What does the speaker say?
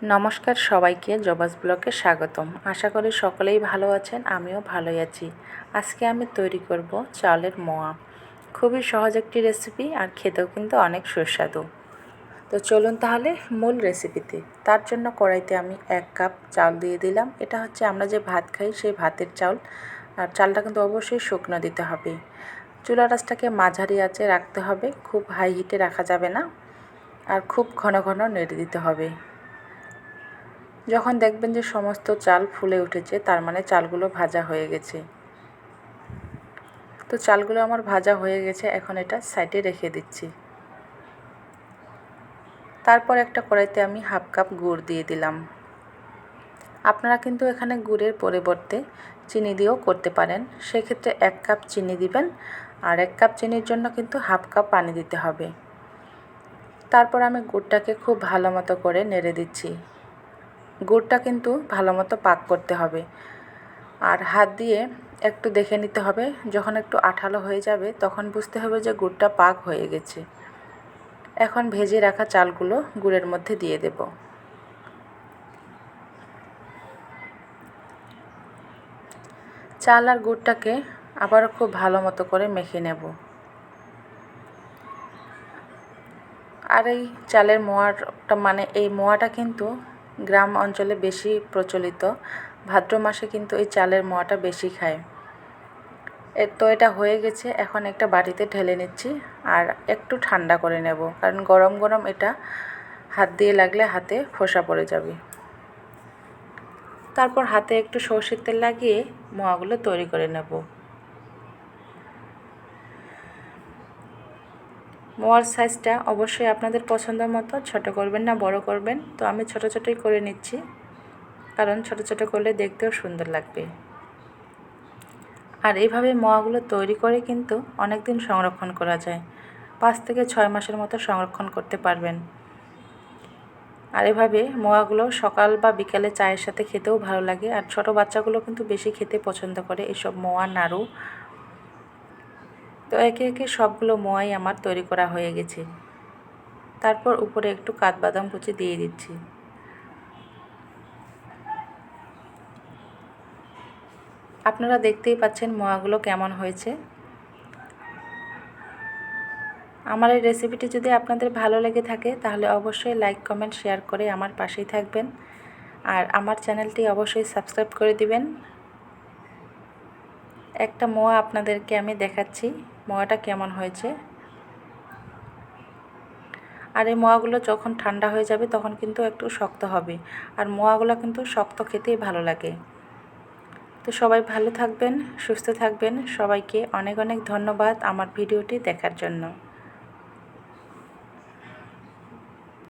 নমস্কার সবাইকে জবাস ব্লগে স্বাগতম। আশা করি সকলেই ভালো আছেন, আমিও ভালোই আছি। আজকে আমি তৈরি করব চালের মোয়া। খুবই সহজ একটি রেসিপি আর খেতেও কিন্তু অনেক সুস্বাদু। তো চলুন তাহলে মূল রেসিপিতে। তার জন্য কড়াইতে আমি 1 কাপ চাল দিয়ে দিলাম। এটা হচ্ছে আমরা যে ভাত খাই সেই ভাতের চাল। আর চালটা কিন্তু অবশ্যই শুকনো দিতে হবে। চুলা আঁচটাকে মাঝারি আঁচে রাখতে হবে, খুব হাই হিটে রাখা যাবে না। আর খুব ঘন ঘন নেড়ে দিতে হবে। যখন দেখবেন যে সমস্ত চাল ফুলে উঠেছে, তার মানে চালগুলো ভাজা হয়ে গেছে। তো চালগুলো আমার ভাজা হয়ে গেছে, এখন এটা সাইডে রেখে দিচ্ছি। তারপর একটা কড়াইতে আমি 1/2 কাপ গুড় দিয়ে দিলাম। আপনারা কিন্তু এখানে গুড়ের পরিবর্তে চিনি দিয়েও করতে পারেন। সেক্ষেত্রে 1 কাপ চিনি দিবেন, আর 1 কাপ চিনির জন্য কিন্তু 1/2 কাপ পানি দিতে হবে। তারপর আমি গুড়টাকে খুব ভালো মতো করে নেড়ে দিচ্ছি। গুড়টা কিন্তু ভালো মতো পাক করতে হবে, আর হাত দিয়ে একটু দেখে নিতে হবে। যখন একটু আঠালো হয়ে যাবে তখন বুঝতে হবে যে গুড়টা পাক হয়ে গেছে। এখন ভেজে রাখা চালগুলো গুড়ের মধ্যে দিয়ে দেব। চাল আর গুড়টাকে আবারও খুব ভালো মতো করে মেখে নেব। আর এই চালের মোয়াটা এই মোয়াটা কিন্তু গ্রাম অঞ্চলে বেশি প্রচলিত। ভাদ্র মাসে কিন্তু এই চালের মোয়াটা বেশি খায়। তো এটা হয়ে গেছে, এখন একটা বাটিতে ঢেলে নিচ্ছি আর একটু ঠান্ডা করে নেব, কারণ গরম গরম এটা হাত দিয়ে লাগলে হাতে ফোসা পড়ে যাবে। তারপর হাতে একটু সরষের তেল লাগিয়ে মোয়াগুলো তৈরি করে নেব। মোয়ার সাইজটা অবশ্যই আপনাদের পছন্দ মতো, ছোট করবেন না বড় করবেন। তো আমি ছোট ছোটই করে নিচ্ছি, কারণ ছোট ছোট করলে দেখতেও সুন্দর লাগবে। আর এইভাবে মোয়াগুলো তৈরি করে কিন্তু অনেক দিন সংরক্ষণ করা যায়। 5 থেকে 6 মাসের মতো সংরক্ষণ করতে পারবেন। আর এভাবে মোয়াগুলো সকাল বা বিকালে চায়ের সাথে খেতেও ভালো লাগে। আর ছোট বাচ্চাগুলো কিন্তু বেশি খেতে পছন্দ করে এসব মোয়া নাড়ু। তো একে একে সবগুলো মোয়াই আমার তৈরি করা হয়ে গেছে। তারপর উপরে একটু কাঠবাদাম কুচি দিয়ে দিচ্ছি। আপনারা দেখতেই পাচ্ছেন মোয়াগুলো কেমন হয়েছে। আমার এই রেসিপিটি যদি আপনাদের ভালো লেগে থাকে তাহলে অবশ্যই লাইক কমেন্ট শেয়ার করে আমার পাশেই থাকবেন। আর আমার চ্যানেলটি অবশ্যই সাবস্ক্রাইব করে দিবেন। একটা মোয়া আপনাদেরকে আমি দেখাচ্ছি মোয়াটা কেমন হয়েছে। আর এই মোয়াগুলো যখন ঠান্ডা হয়ে যাবে তখন কিন্তু একটু শক্ত হবে, আর মোয়াগুলো কিন্তু শক্ত খেতেই ভালো লাগে। তো সবাই ভালো থাকবেন, সুস্থ থাকবেন। সবাইকে অনেক অনেক ধন্যবাদ আমার ভিডিওটি দেখার জন্য।